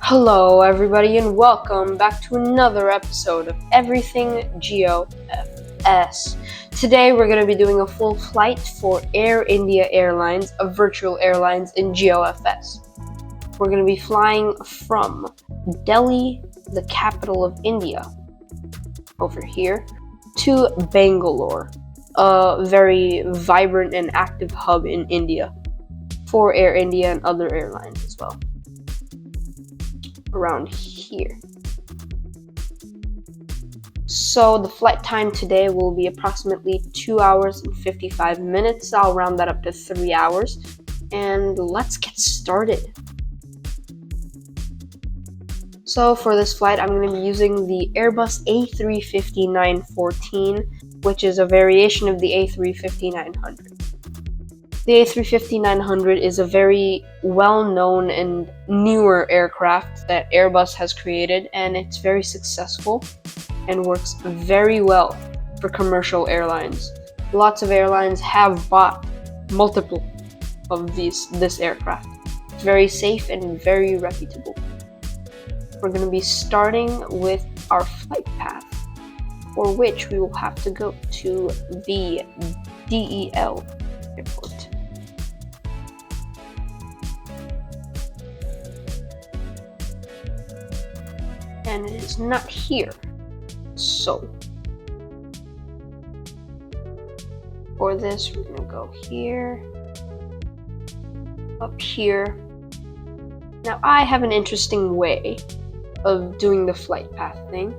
Hello everybody and welcome back to another episode of Everything Geo-FS. Today we're going to be doing a full flight for Air India Airlines, a virtual airlines in Geo-FS. We're going to be flying from Delhi, the capital of India, over here, to Bangalore, a very vibrant and active hub in India for Air India and other airlines as well. Around here. So the flight time today will be approximately 2 hours and 55 minutes. I'll round that up to 3 hours. And let's get started. So for this flight, I'm going to be using the Airbus A350-914, which is a variation of the A350-900. The A350-900 is a very well-known and newer aircraft that Airbus has created, and it's very successful and works very well for commercial airlines. Lots of airlines have bought multiple of this aircraft. It's very safe and very reputable. We're going to be starting with our flight path, for which we will have to go to the DEL airport. And it is not here. So for this, we're gonna go here, up here. Now I have an interesting way of doing the flight path thing.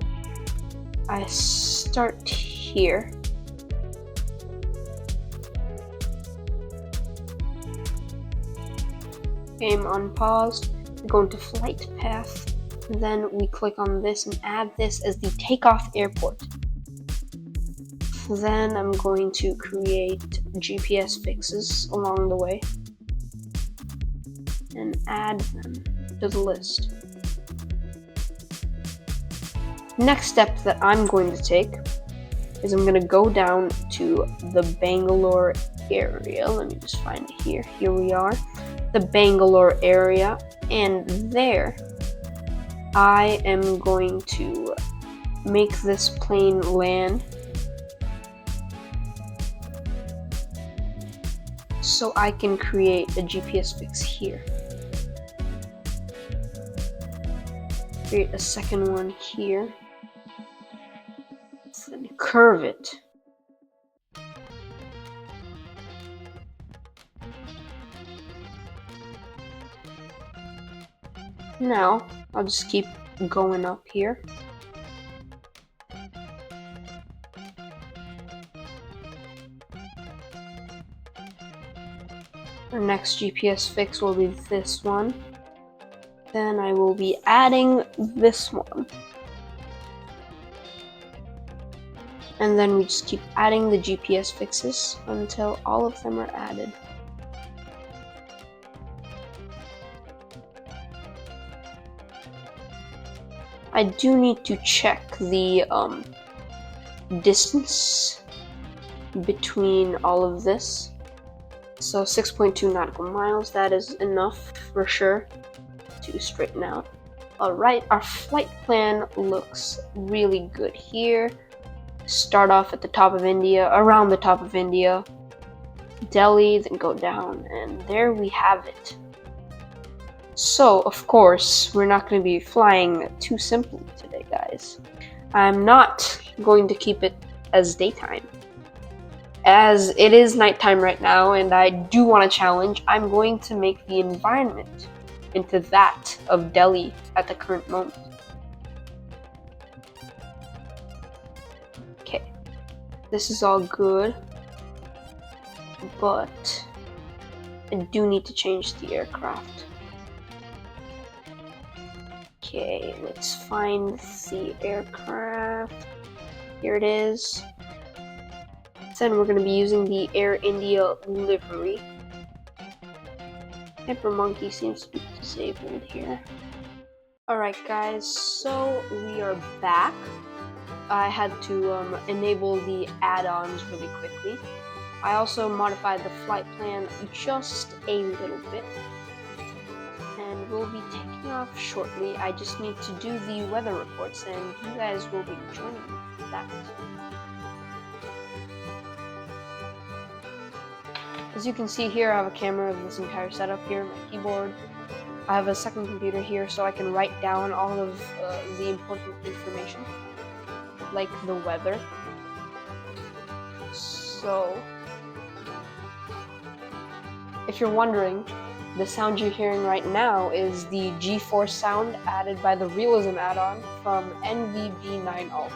I start here. Game unpaused, go into flight path. Then we click on this and add this as the takeoff airport. Then I'm going to create GPS fixes along the way and add them to the list. Next step that I'm going to take is I'm going to go down to the Bangalore area. Let me just find it here. Here we are, the Bangalore area, and there I am going to make this plane land so I can create a GPS fix here. Create a second one here. Then curve it. Now, I'll just keep going up here. Our next GPS fix will be this one. Then I will be adding this one. And then we just keep adding the GPS fixes until all of them are added. I do need to check the distance between all of this. So 6.2 nautical miles, that is enough for sure to straighten out. Alright, our flight plan looks really good here. Start off at the top of India, around the top of India, Delhi, then go down, and there we have it. So, of course, we're not going to be flying too simply today, guys. I'm not going to keep it as daytime. As it is nighttime right now, and I do want a challenge, I'm going to make the environment into that of Delhi at the current moment. Okay, this is all good, but I do need to change the aircraft. Okay, let's find the aircraft. Here it is. Then we're going to be using the Air India livery. Hyper Monkey seems to be disabled here. Alright guys, so we are back. I had to enable the add-ons really quickly. I also modified the flight plan just a little bit. And we'll be taking off shortly. I just need to do the weather reports, and you guys will be joining me for that. As you can see here, I have a camera of this entire setup here, my keyboard. I have a second computer here so I can write down all of the important information, like the weather. So, if you're wondering, the sound you're hearing right now is the G-Force sound added by the Realism add-on from NVB9 Alt.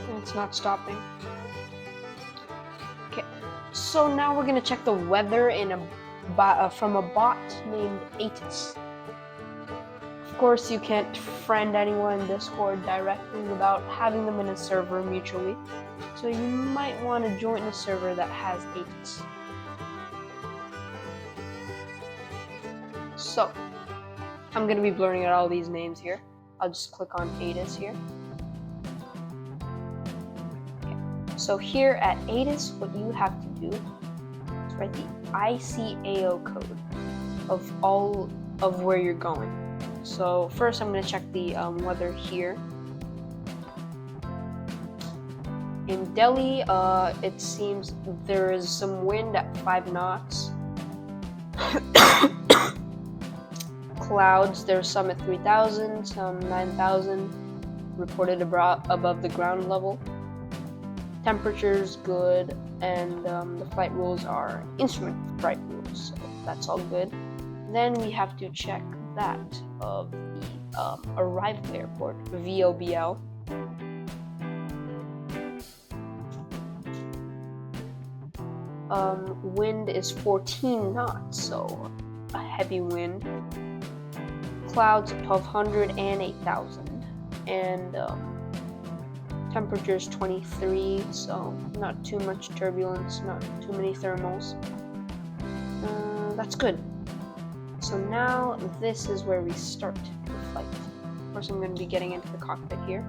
And it's not stopping. Okay, so now we're gonna check the weather in from a bot named Atis. Of course, you can't friend anyone in Discord directly without having them in a server mutually, so you might want to join a server that has Atis. So, I'm going to be blurring out all these names here. I'll just click on Atis here. Okay. So here at Atis, what you have to do is write the ICAO code of all of where you're going. So first I'm going to check the weather here. In Delhi, it seems there is some wind at 5 knots. Clouds, there's some at 3,000, some 9,000, reported above the ground level. Temperature's good, and the flight rules are instrument flight rules, so that's all good. Then we have to check that of the arrival airport, VOBL. Wind is 14 knots, so a heavy wind. Clouds 1,200 and 8,000, and temperature's 23, so not too much turbulence, not too many thermals. That's good. So now this is where we start the flight. Of course, I'm going to be getting into the cockpit here.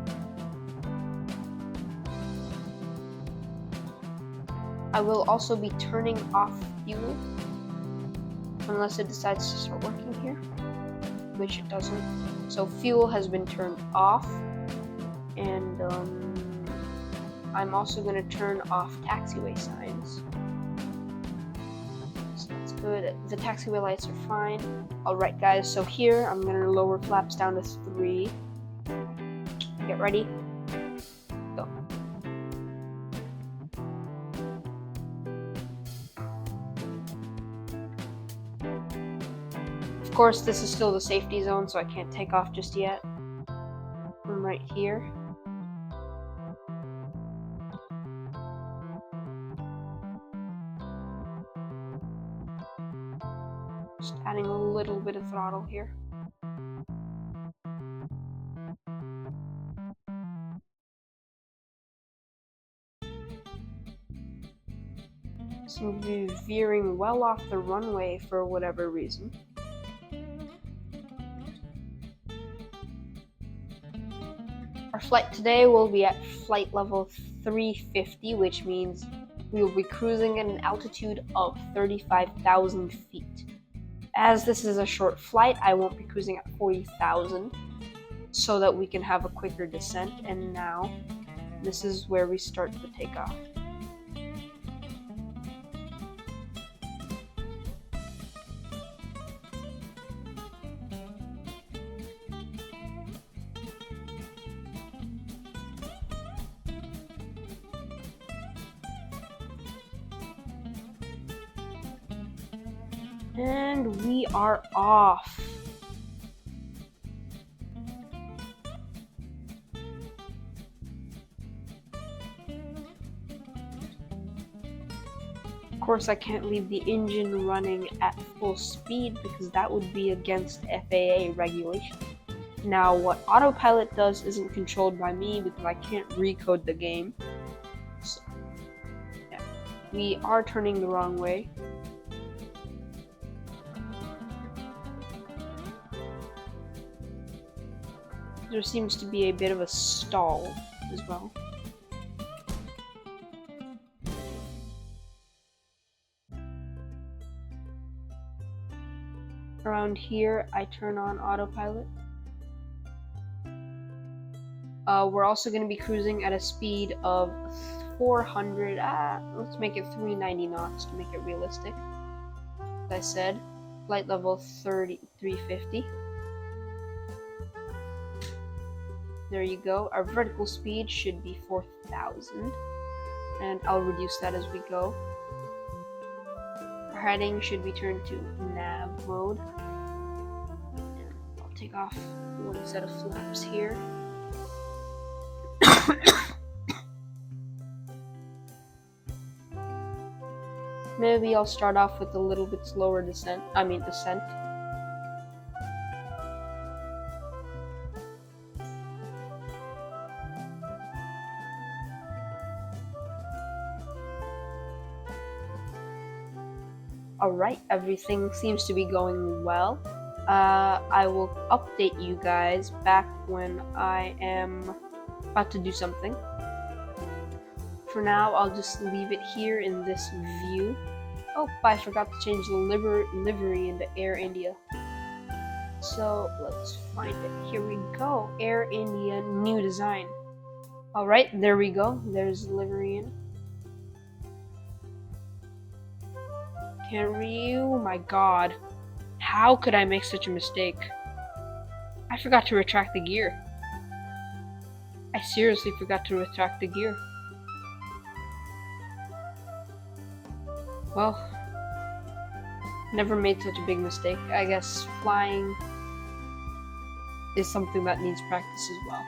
I will also be turning off fuel unless it decides to start working here, which it doesn't. So fuel has been turned off, and I'm also going to turn off taxiway signs. So that's good. The taxiway lights are fine. Alright guys, so here I'm going to lower flaps down to 3. Get ready. Go. Of course, this is still the safety zone, so I can't take off just yet. I'm right here. Just adding a little bit of throttle here. Seem to be veering well off the runway for whatever reason. Our flight today will be at flight level 350, which means we will be cruising at an altitude of 35,000 feet. As this is a short flight, I won't be cruising at 40,000 so that we can have a quicker descent. And now, this is where we start the takeoff. And we are off. Of course, I can't leave the engine running at full speed because that would be against FAA regulation. Now, what autopilot does isn't controlled by me because I can't recode the game. So, yeah. We are turning the wrong way. There seems to be a bit of a stall as well. Around here, I turn on autopilot. We're also going to be cruising at a speed of 400, let's make it 390 knots to make it realistic. As I said, flight level 350. There you go. Our vertical speed should be 4,000, and I'll reduce that as we go. Our heading should be turned to nav mode, and I'll take off one set of flaps here. Maybe I'll start off with a little bit slower descent. Alright, everything seems to be going well. I will update you guys back when I am about to do something. For now, I'll just leave it here in this view. Oh, I forgot to change the livery into Air India. So let's find it. Here we go. Air India new design. Alright, there we go. There's the livery in. Oh my god. How could I make such a mistake? I forgot to retract the gear. I seriously forgot to retract the gear. Well, never made such a big mistake. I guess flying is something that needs practice as well.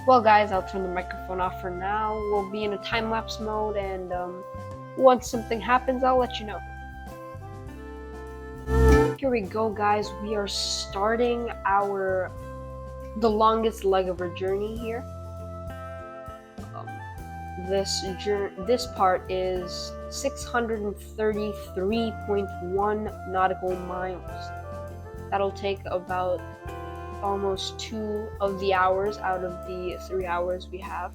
Well guys, I'll turn the microphone off for now. We'll be in a time-lapse mode, and once something happens, I'll let you know. Here we go guys, we are starting the longest leg of our journey here. This part is 633.1 nautical miles. That'll take about almost 2 of the hours out of the 3 hours we have.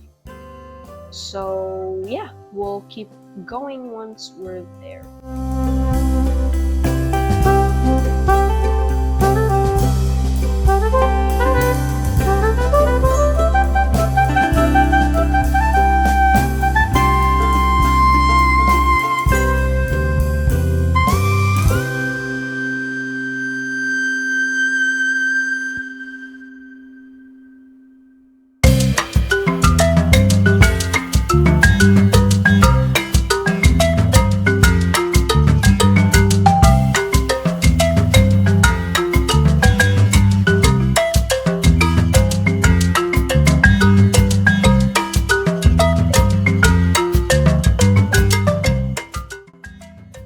So yeah, we'll keep going once we're there.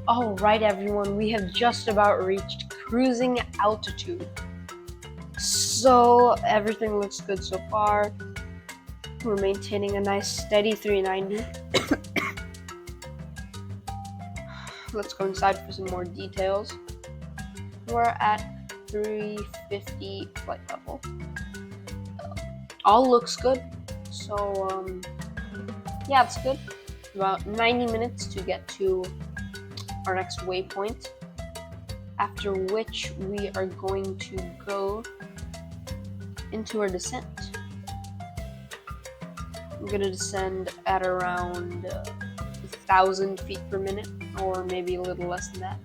Alright everyone, we have just about reached cruising altitude. So everything looks good so far. We're maintaining a nice steady 390. Let's go inside for some more details. We're at 350 flight level. All looks good. So yeah, it's good. About 90 minutes to get to our next waypoint, after which we are going to go into our descent. I'm going to descend at around 1,000 feet per minute, or maybe a little less than that.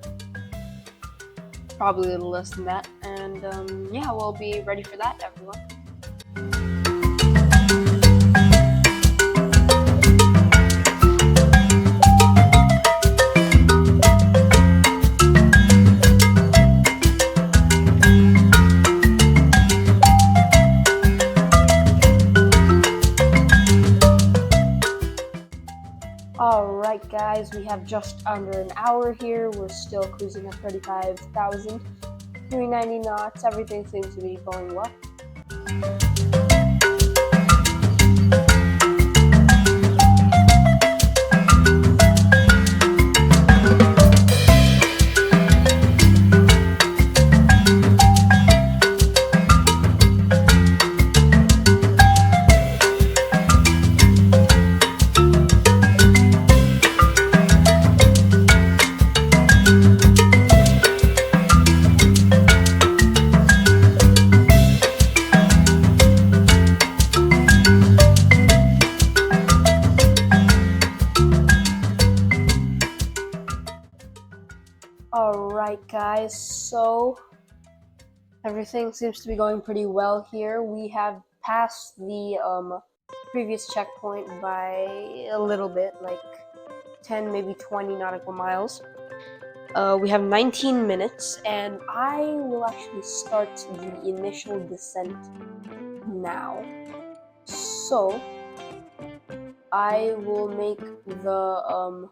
Probably a little less than that, and yeah, we'll be ready for that, everyone. Alright guys, we have just under an hour here. We're still cruising at 35,000, 390 knots. Everything seems to be going well. Alright guys, so everything seems to be going pretty well here. We have passed the previous checkpoint by a little bit, like 10, maybe 20 nautical miles. We have 19 minutes, and I will actually start the initial descent now. So I will make the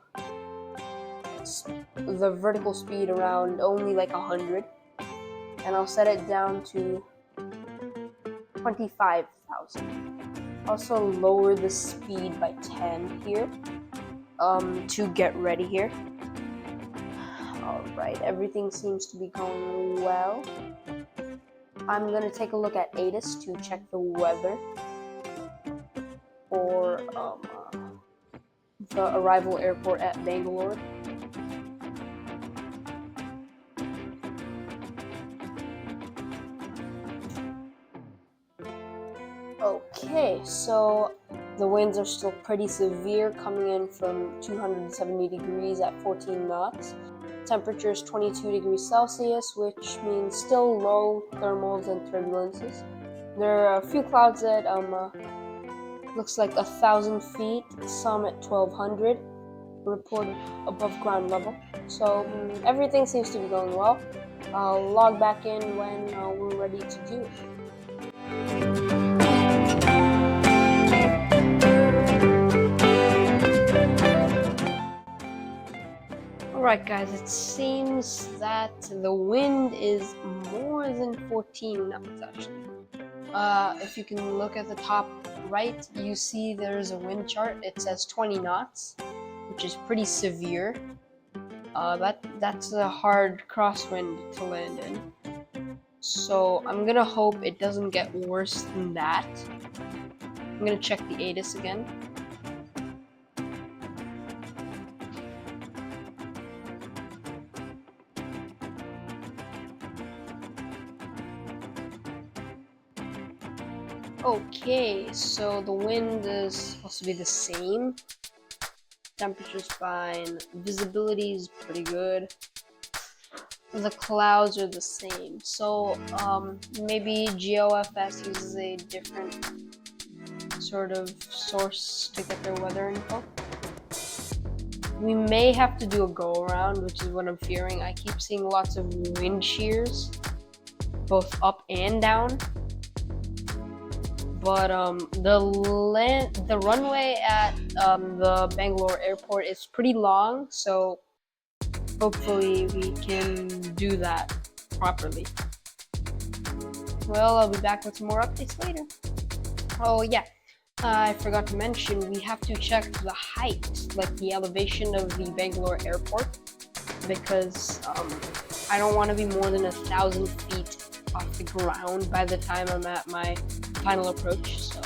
vertical speed around only like 100, and I'll set it down to 25,000. Also lower the speed by 10 here to get ready here. Alright, everything seems to be going well. I'm gonna take a look at ATIS to check the weather for the arrival airport at Bangalore. Okay, so the winds are still pretty severe, coming in from 270 degrees at 14 knots. Temperature is 22 degrees Celsius, which means still low thermals and turbulences. There are a few clouds at looks like 1,000 feet, some at 1,200, reported above ground level. So everything seems to be going well. I'll log back in when we're ready to do it. Alright guys, it seems that the wind is more than 14 knots actually. If you can look at the top right, you see there's a wind chart. It says 20 knots, which is pretty severe. That's a hard crosswind to land in. So I'm gonna hope it doesn't get worse than that. I'm gonna check the ATIS again. Okay, so the wind is supposed to be the same. Temperature's fine. Visibility is pretty good. The clouds are the same. So maybe Geo-FS uses a different sort of source to get their weather info. We may have to do a go-around, which is what I'm fearing. I keep seeing lots of wind shears, both up and down. But the runway at the Bangalore airport is pretty long, so hopefully we can do that properly. Well, I'll be back with some more updates later. Oh yeah, I forgot to mention, we have to check the height, like the elevation of the Bangalore airport, because I don't want to be more than 1,000 feet off the ground by the time I'm at my final approach. So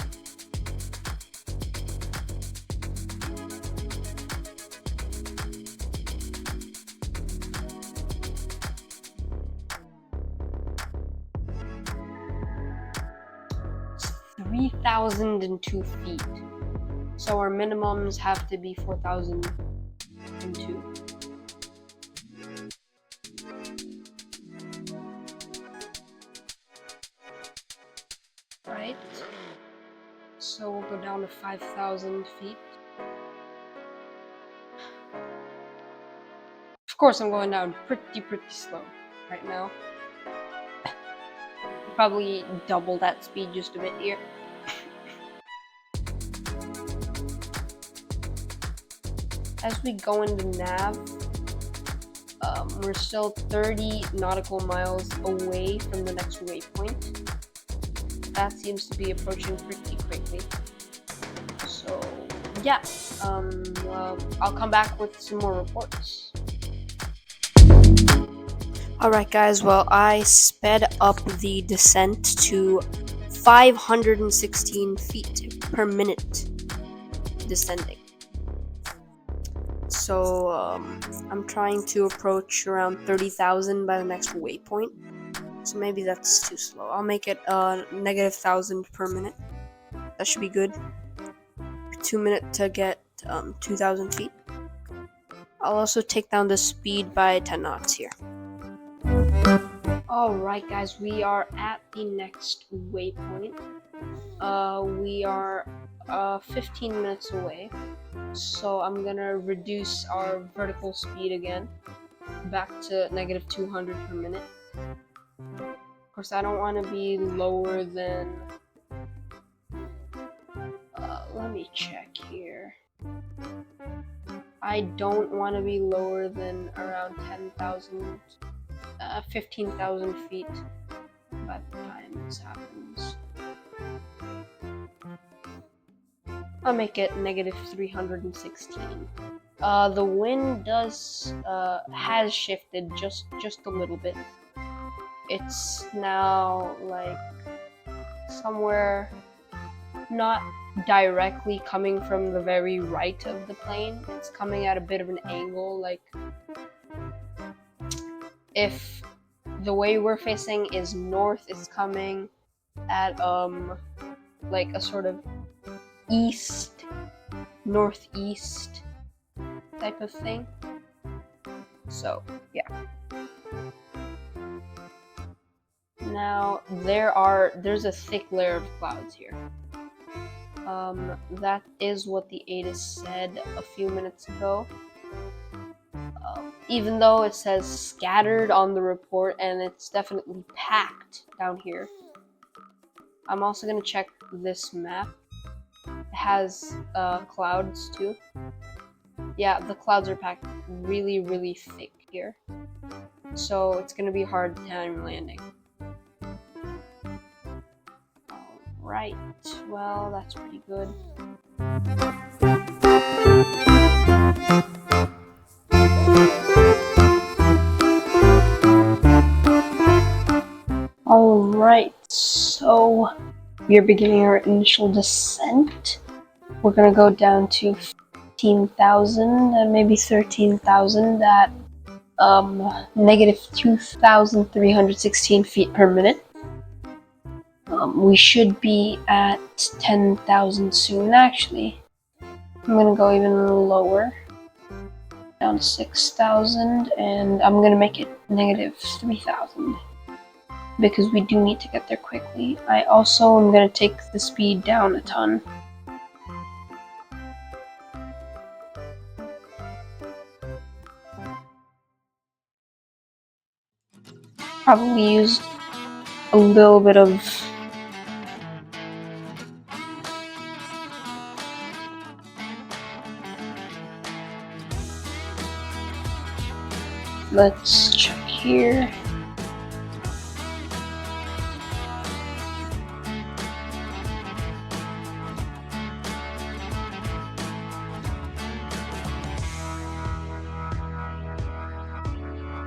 it's 3,002 feet. So our minimums have to be 4,002. Right, so we'll go down to 5,000 feet. Of course, I'm going down pretty slow right now. Probably double that speed just a bit here. As we go into nav, we're still 30 nautical miles away from the next waypoint. That seems to be approaching pretty quickly. So yeah, I'll come back with some more reports. Alright guys, well I sped up the descent to 516 feet per minute descending. So I'm trying to approach around 30,000 by the next waypoint. So maybe that's too slow. I'll make it negative 1,000 per minute. That should be good. 2 minutes to get 2,000 feet. I'll also take down the speed by 10 knots here. Alright guys, we are at the next waypoint. We are 15 minutes away, so I'm gonna reduce our vertical speed again back to negative 200 per minute. Of course, I don't want to be lower than let me check here. I don't want to be lower than around 10,000 15,000 feet by the time this happens. I'll make it negative 316. The wind has shifted just a little bit. It's now like somewhere not directly coming from the very right of the plane. It's coming at a bit of an angle, like if the way we're facing is north, it's coming at like a sort of east northeast type of thing. So yeah. Now there's a thick layer of clouds here. That is what the ATIS said a few minutes ago. Even though it says scattered on the report, and it's definitely packed down here. I'm also gonna check this map. It has clouds too. Yeah, the clouds are packed really, really thick here. So it's gonna be a hard time landing. Alright, well, that's pretty good. Alright, so we are beginning our initial descent. We're gonna go down to 15,000 and maybe 13,000 at negative 2,316 feet per minute. We should be at 10,000 soon, actually. I'm gonna go even lower, down to 6,000, and I'm gonna make it negative 3,000. Because we do need to get there quickly. I also am going to take the speed down a ton. Probably used a little bit of let's check here.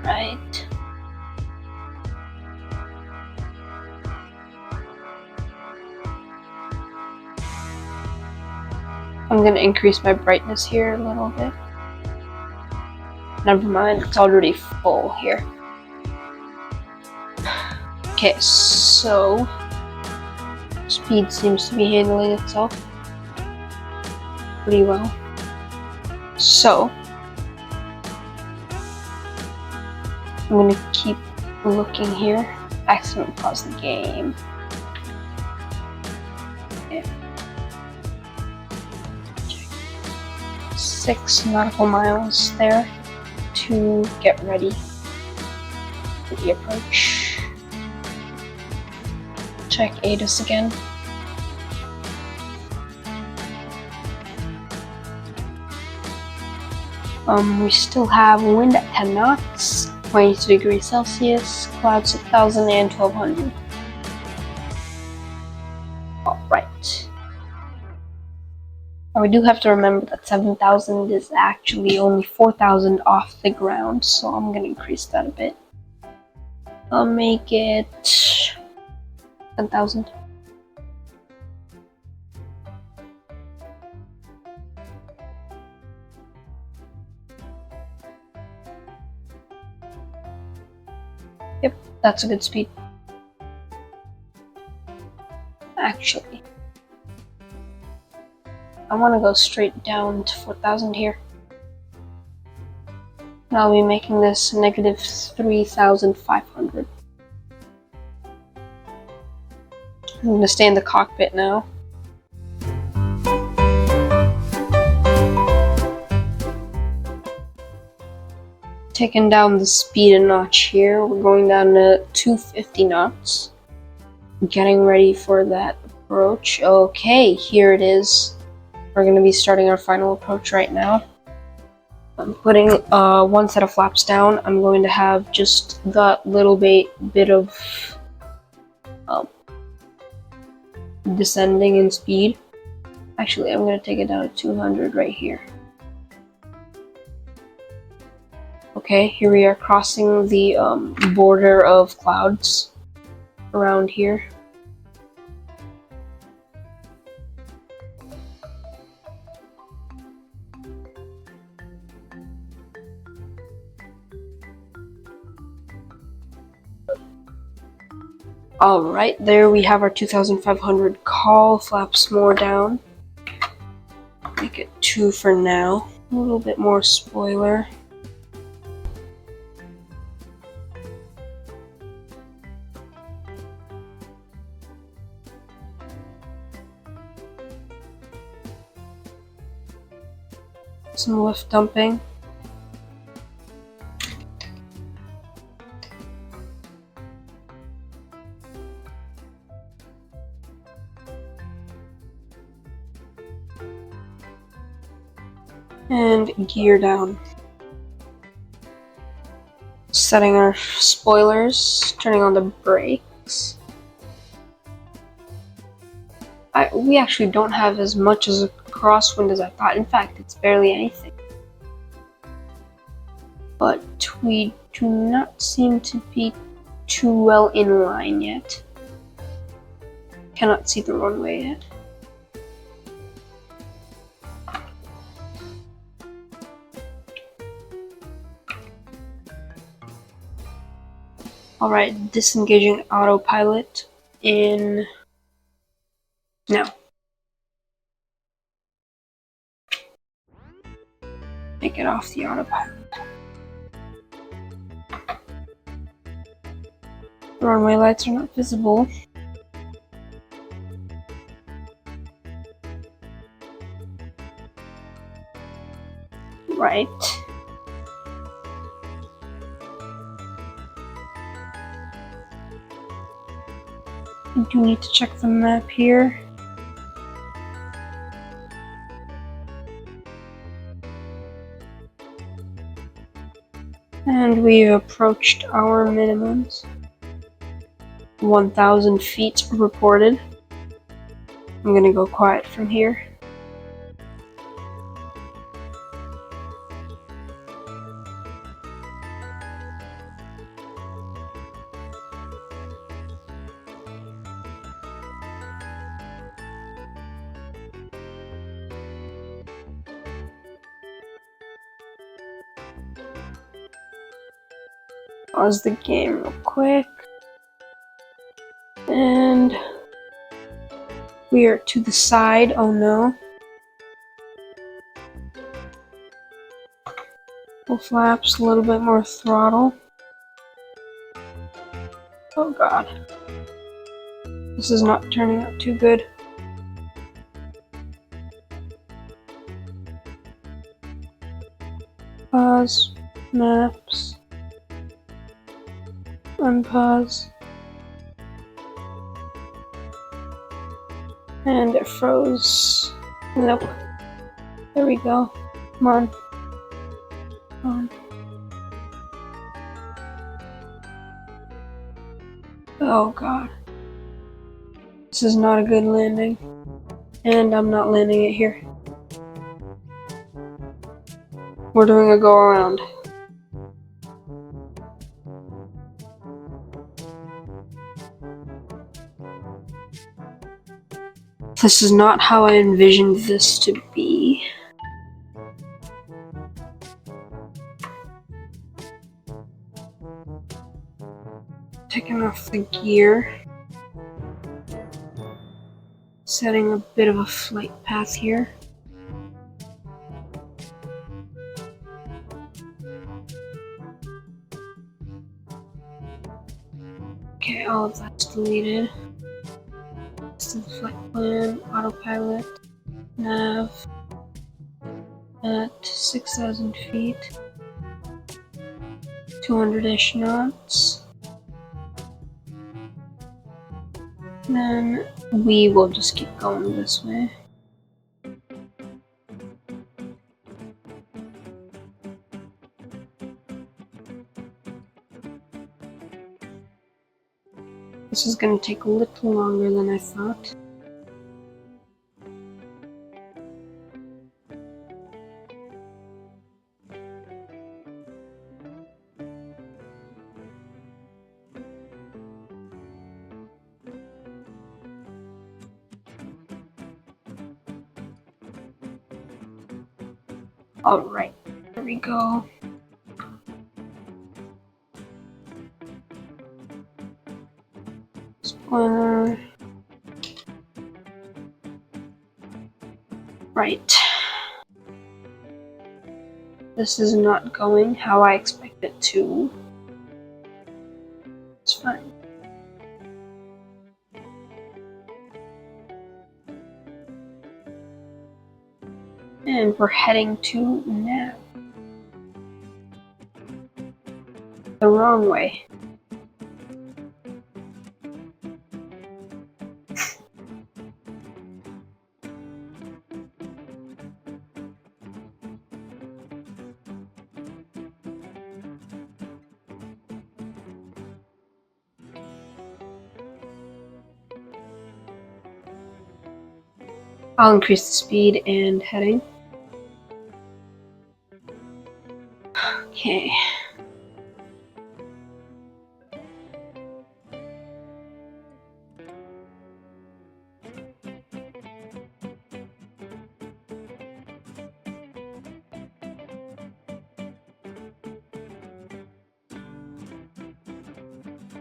Right. I'm going to increase my brightness here a little bit. Never mind, it's already full here. Okay, so speed seems to be handling itself pretty well. So I'm going to keep looking here. Accidentally pause the game. Okay. 6 nautical miles there to get ready for the approach. Check ATIS again. We still have wind at 10 knots, 22 degrees Celsius, clouds at 1,000 and 1,200. Alright. Now we do have to remember that 7,000 is actually only 4,000 off the ground, so I'm going to increase that a bit. I'll make it 10,000. Yep, that's a good speed. Actually, I want to go straight down to 4,000 here. And I'll be making this negative 3,500. I'm going to stay in the cockpit now. Taking down the speed a notch here. We're going down to 250 knots. Getting ready for that approach. Okay, here it is. We're going to be starting our final approach right now. I'm putting one set of flaps down. I'm going to have just that little bit of descending in speed. Actually, I'm going to take it down to 200 right here. Okay, here we are crossing the border of clouds around here. Alright, there we have our 2,500 call, flaps more down. Make it 2 for now. A little bit more spoiler. Some lift dumping. And gear down. Setting our spoilers, turning on the brakes. We actually don't have as much as a crosswind as I thought. In fact, it's barely anything. But we do not seem to be too well in line yet. Cannot see the runway yet. Alright, disengaging autopilot in now. Take it off the autopilot. The runway lights are not visible. Right. I do need to check the map here. And we've approached our minimums. 1,000 feet reported. I'm gonna go quiet from here. Pause the game real quick. And we are to the side. Oh no. Full flaps, a little bit more throttle. Oh god. This is not turning out too good. Pause. Maps. Unpause. And it froze. Nope. There we go. Come on. Come on. Oh god. This is not a good landing. And I'm not landing it here. We're doing a go around. This is not how I envisioned this to be. Taking off the gear. Setting a bit of a flight path here. Okay, all of that's deleted. rest of the flight plan, autopilot, nav at 6,000 feet, 200-ish knots. Then we will just keep going this way. This is going to take a little longer than I thought. Alright, there we go. Spoiler. Right. This is not going how I expect it to. It's fine. And we're heading to nav. The wrong way. I'll increase the speed and heading. Okay.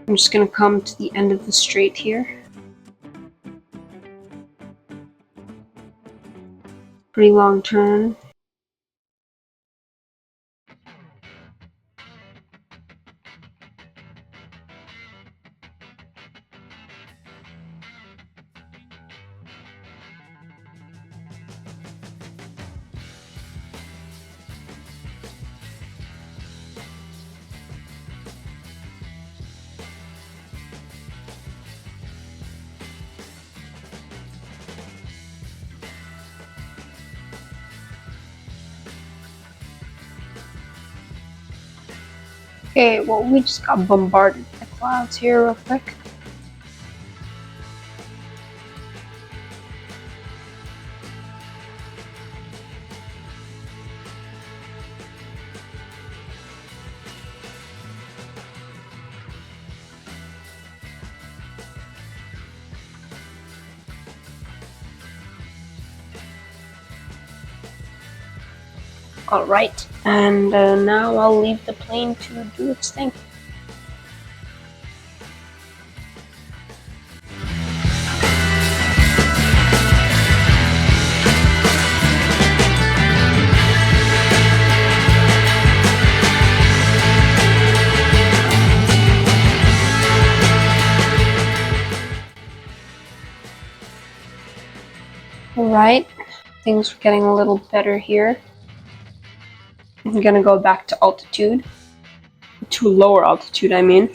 I'm just gonna come to the end of the straight here. Pretty long turn. Okay, well, we just got bombarded by clouds here real quick. Alright, and now I'll leave the plane to do its thing. Alright, things are getting a little better here. I'm gonna go back to altitude. To lower altitude, I mean.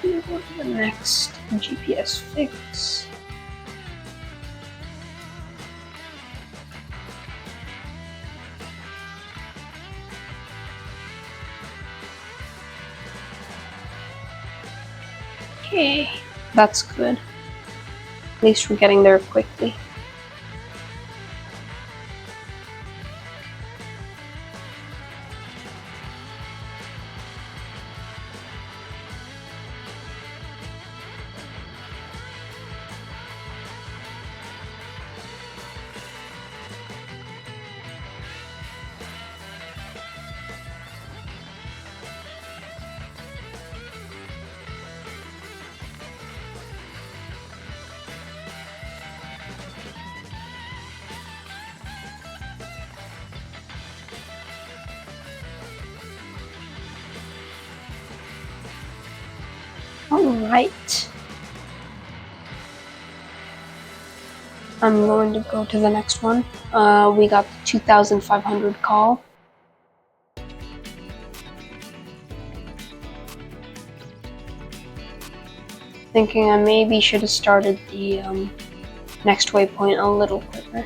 Go to the next GPS fix. Okay, that's good. At least we're getting there quickly. Alright. I'm going to go to the next one. We got the 2,500 call. Thinking I maybe should have started the next waypoint a little quicker.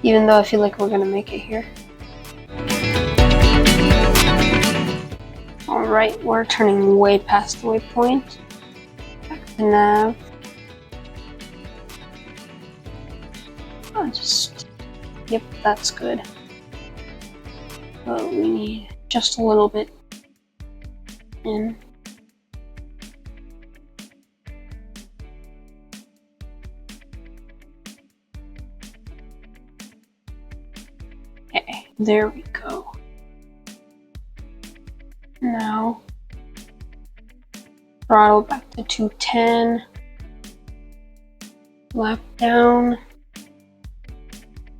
Even though I feel like we're gonna make it here. Alright, we're turning way past the waypoint. Back to nav. Yep, that's good. But we need just a little bit in. Okay, there we go. Now, throttle back to 210. Lap down.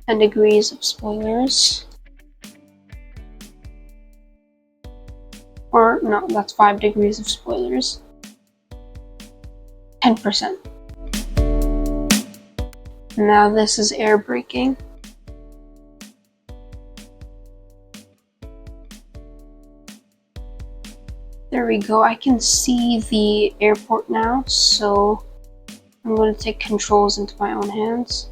10 degrees of spoilers. Or, no, that's 5 degrees of spoilers. 10%. Now this is air braking. There we go. I can see the airport now, so I'm going to take controls into my own hands.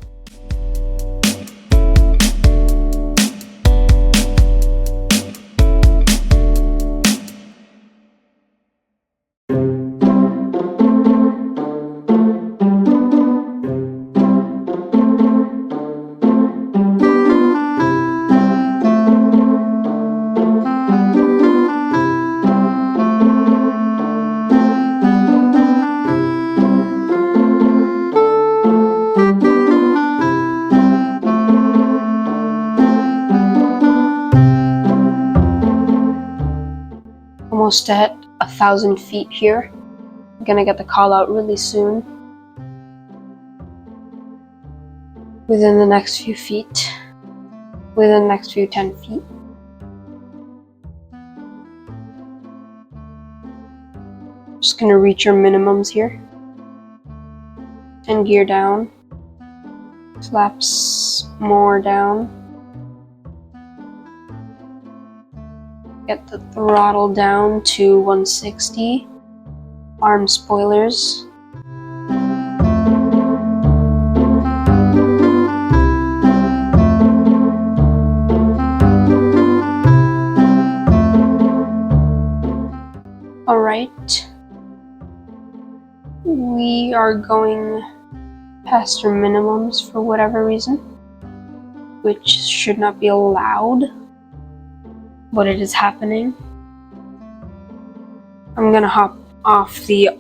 Almost at 1,000 feet here. I'm gonna get the call out really soon. Within the next few feet. Within the next few 10 feet. Just gonna reach your minimums here. 10 gear down. Flaps more down. Get the throttle down to 160. Arm spoilers. Alright. We are going past our minimums for whatever reason, which should not be allowed. But it is happening. I'm gonna hop off the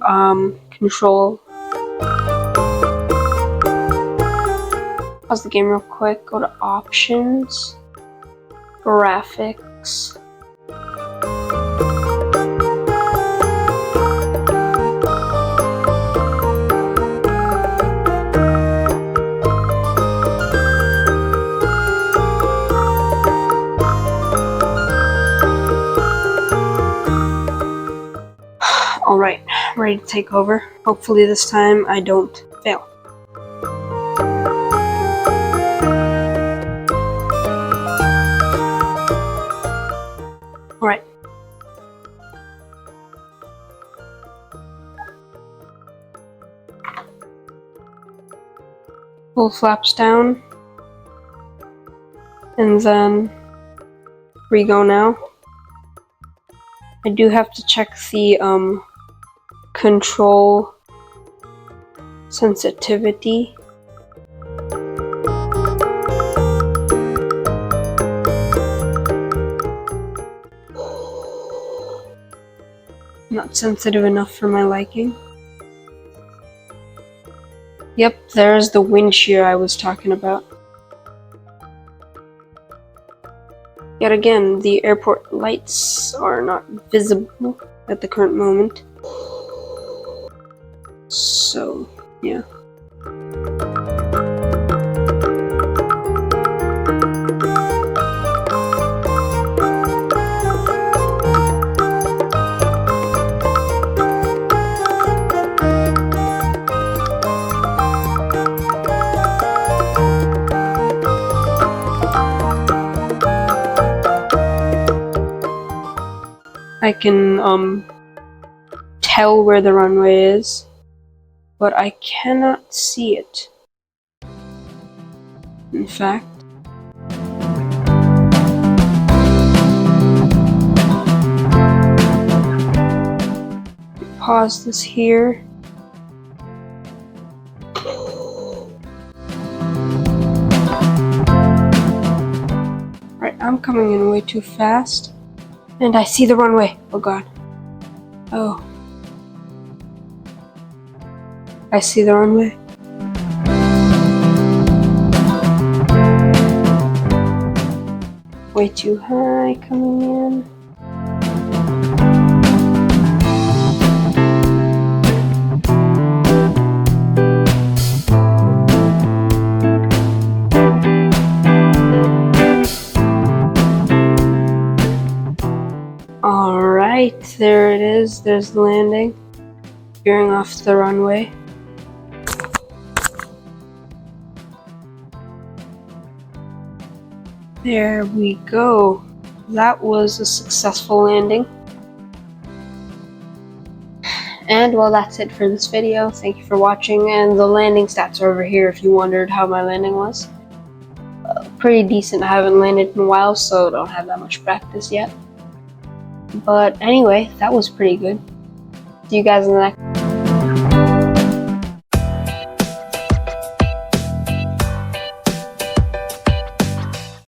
control. Pause the game real quick, go to options, graphics. Alright, ready to take over. Hopefully this time I don't fail. Alright. Pull flaps down. And then re-go now. I do have to check the control sensitivity. Not sensitive enough for my liking. Yep, there's the wind shear I was talking about. Yet again, the airport lights are not visible at the current moment. So, yeah. I can tell where the runway is, but I cannot see it. In fact, pause this here. Right, I'm coming in way too fast. And I see the runway. Oh god. Oh. I see the runway. Way too high coming in. Alright, there it is. There's the landing. Veering off the runway. There we go. That was a successful landing. And well, that's it for this video. Thank you for watching, and the landing stats are over here if you wondered how my landing was. Pretty decent. I haven't landed in a while, so don't have that much practice yet. But anyway, that was pretty good. See you guys in the next